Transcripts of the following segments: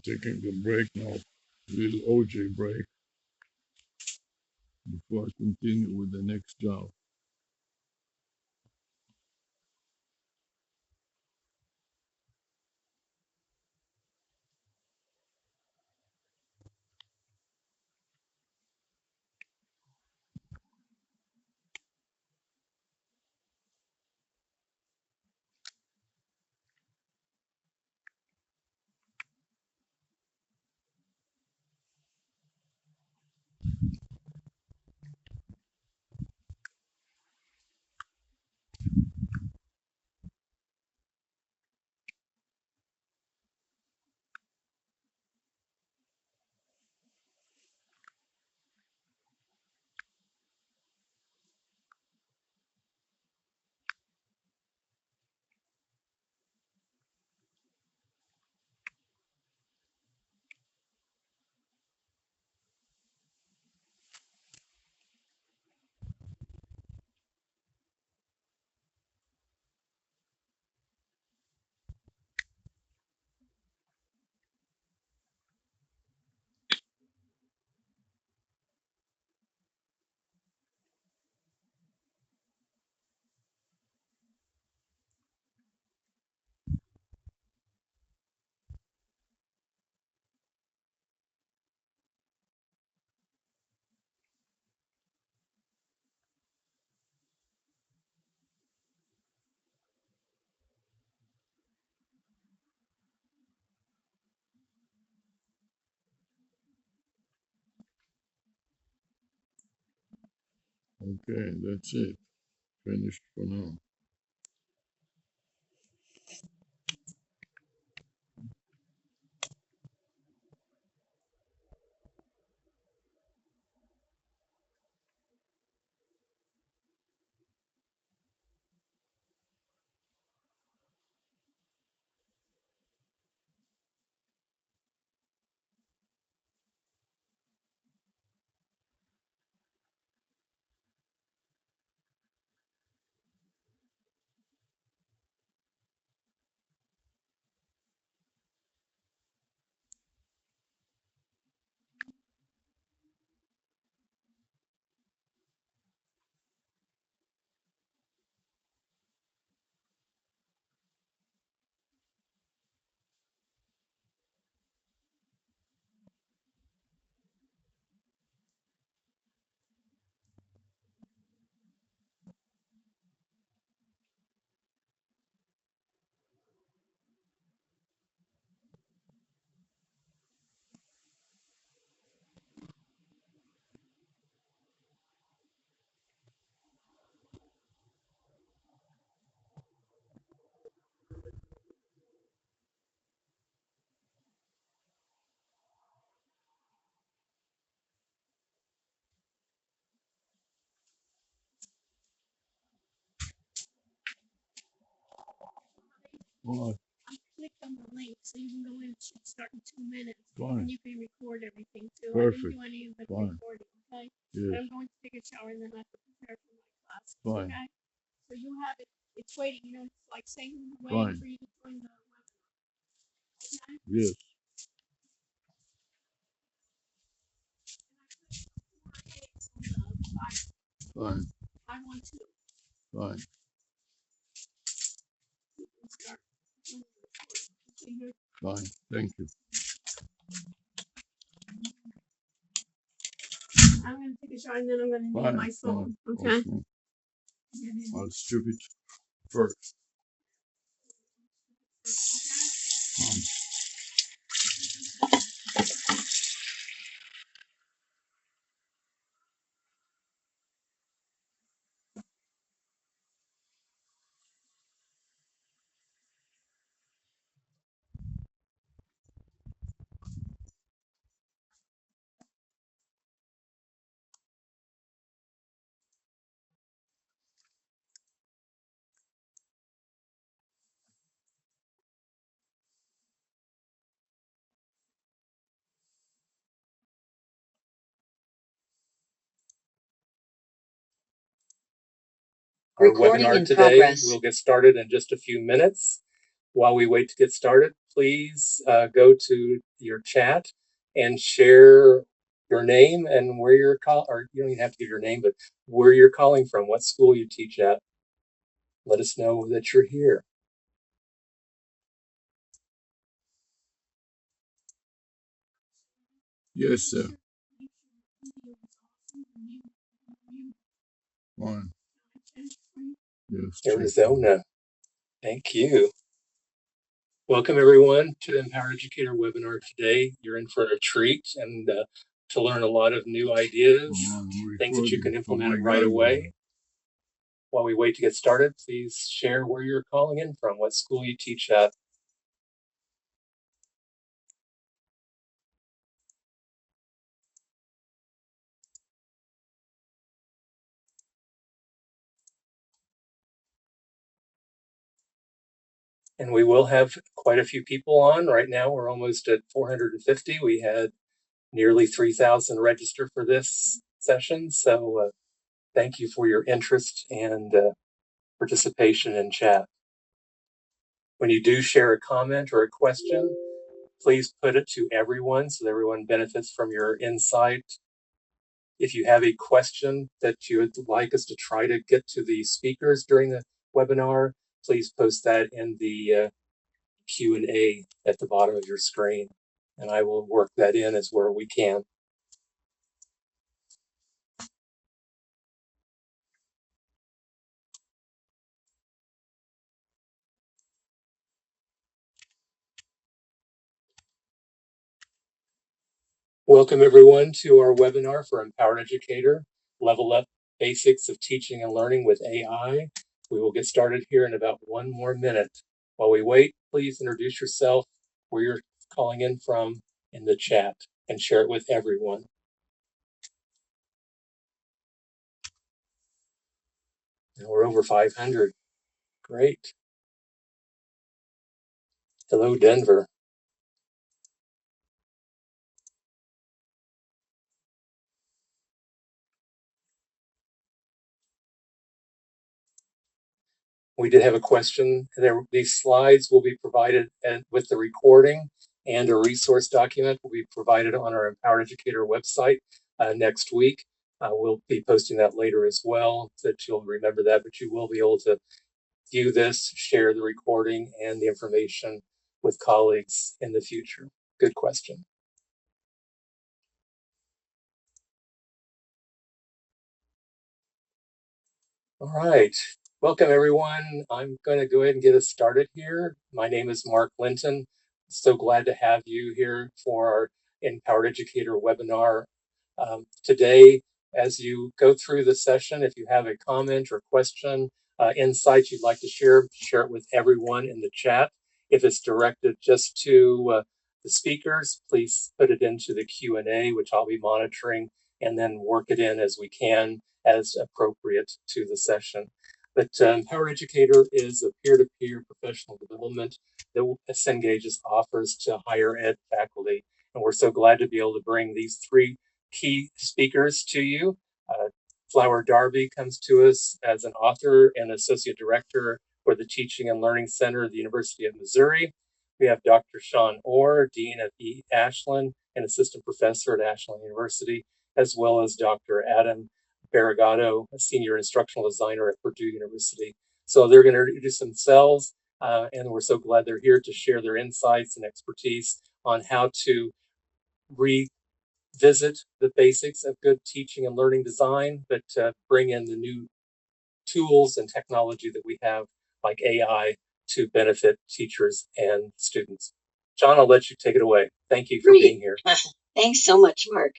taking a break now, a little OJ break before I continue with the next job. Okay, that's it. Finished for now. Well, Click on the link so you can go in. It should start in 2 minutes. fine. And you can record everything too. Perfect. I didn't do any of the Fine. recording, okay? Yes. But I'm going to take a shower and then I have to prepare for my class. Fine. Okay? So you have it. It's waiting. You know, it's like saying Fine. waiting for you to join the webinar. Okay? Yes. Fine. I want to Fine. start. Fine. Thank you. I'm going to take a shower and then I'm going to Fine. need my phone. Fine. Okay? Okay. I'll strip it first. Fine. Our webinar today will get started in just a few minutes. While we wait to get started, please go to your chat and share your name and where you're or you don't even have to give your name, but where you're calling from, what school you teach at. Let us know that you're here. Yes, sir. One. Yes. Arizona. Thank you. Welcome everyone to the Empower Educator webinar today. You're in for a treat and to learn a lot of new ideas, things that you can implement right away. While we wait to get started, please share where you're calling in from, what school you teach at. And we will have quite a few people on. Right now, we're almost at 450. We had nearly 3,000 register for this session. So thank you for your interest and participation in chat. When you do share a comment or a question, please put it to everyone so that everyone benefits from your insight. If you have a question that you would like us to try to get to the speakers during the webinar, please post that in the Q&A at the bottom of your screen, and I will work that in as where we can. Welcome everyone to our webinar for Empowered Educator, Level Up Basics of Teaching and Learning with AI. We will get started here in about 1 more minute. While we wait, please introduce yourself, where you're calling in from in the chat, and share it with everyone. And we're over 500. Great. Hello, Denver. We did have a question. These slides will be provided with the recording, and a resource document will be provided on our Empowered Educator website next week. We'll be posting that later as well, so that you'll remember that, but you will be able to view this, share the recording and the information with colleagues in the future. Good question. All right. Welcome, everyone. I'm going to go ahead and get us started here. My name is Mark Linton. So glad to have you here for our Empowered Educator webinar. Today, as you go through the session, if you have a comment or question, insight you'd like to share it with everyone in the chat. If it's directed just to the speakers, please put it into the Q&A, which I'll be monitoring, and then work it in as we can, as appropriate to the session. But Empowered Educator is a peer-to-peer professional development that Cengage offers to higher ed faculty. And we're so glad to be able to bring these 3 key speakers to you. Flower Darby comes to us as an author and associate director for the Teaching and Learning Center at the University of Missouri. We have Dr. Sean Orr, Dean of Ashland and assistant professor at Ashland University, as well as Dr. Adam Barragato, a senior instructional designer at Purdue University. So they're going to introduce themselves, and we're so glad they're here to share their insights and expertise on how to revisit the basics of good teaching and learning design, but bring in the new tools and technology that we have, like AI, to benefit teachers and students. John, I'll let you take it away. Thank you for being here. Thanks so much, Mark.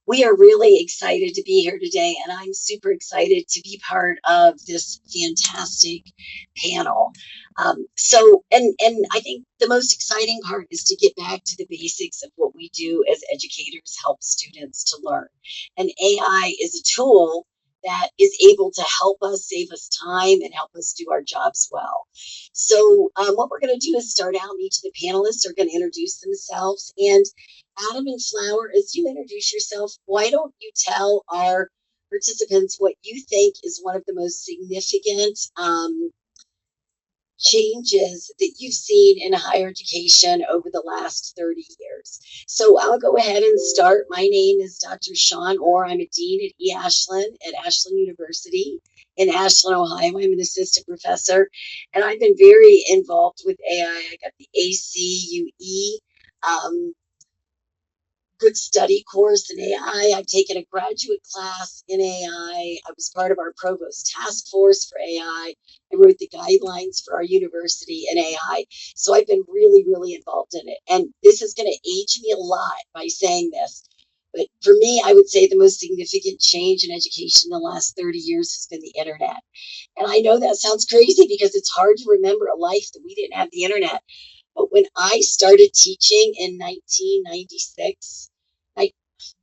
We are really excited to be here today, and I'm super excited to be part of this fantastic panel. And I think the most exciting part is to get back to the basics of what we do as educators, help students to learn. And AI is a tool that is able to help us, save us time, and help us do our jobs well. So what we're going to do is start out, and each of the panelists are going to introduce themselves. And Adam and Flower, as you introduce yourself, why don't you tell our participants what you think is one of the most significant changes that you've seen in higher education over the last 30 years. So I'll go ahead and start. My name is Dr. Sean Orr. I'm a dean at Ashland at Ashland University in Ashland, Ohio. I'm an assistant professor, and I've been very involved with AI. I got the ACUE good study course in AI. I've taken a graduate class in AI. I was part of our provost task force for AI. I wrote the guidelines for our university in AI. So I've been really, really involved in it. And this is going to age me a lot by saying this. But for me, I would say the most significant change in education in the last 30 years has been the internet. And I know that sounds crazy because it's hard to remember a life that we didn't have the internet. But when I started teaching in 1996,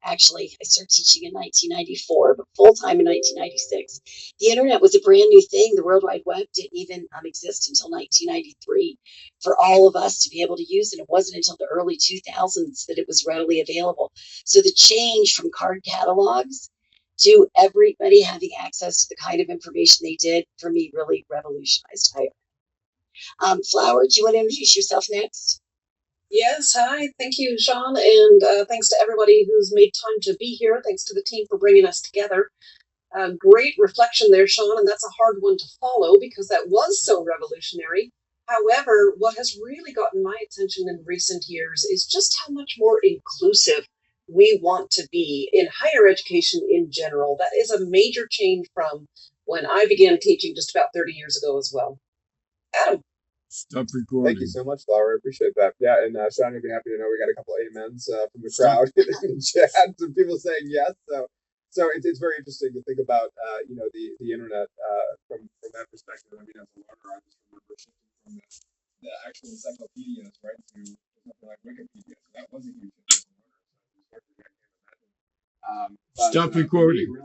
I started teaching in 1994, but full-time in 1996. The internet was a brand new thing. The World Wide Web didn't even exist until 1993 for all of us to be able to use it. It wasn't until the early 2000s that it was readily available. So the change from card catalogs to everybody having access to the kind of information they did, for me, really revolutionized higher. Flower, do you want to introduce yourself next? Yes, hi. Thank you, Sean, and thanks to everybody who's made time to be here. Thanks to the team for bringing us together. Great reflection there, Sean, and that's a hard one to follow because that was so revolutionary. However, what has really gotten my attention in recent years is just how much more inclusive we want to be in higher education in general. That is a major change from when I began teaching just about 30 years ago as well. Adam. Stop recording. Thank you so much, Flower. I appreciate that. Yeah, and Sean, you'll be happy to know we got a couple amens from the crowd in the chat. Some people saying yes. So it's very interesting to think about the internet from that perspective. I mean, as a learner, I just remember shifting from the actual encyclopedias right to something like Wikipedia. So that was a huge shift as a learner. So Stop recording.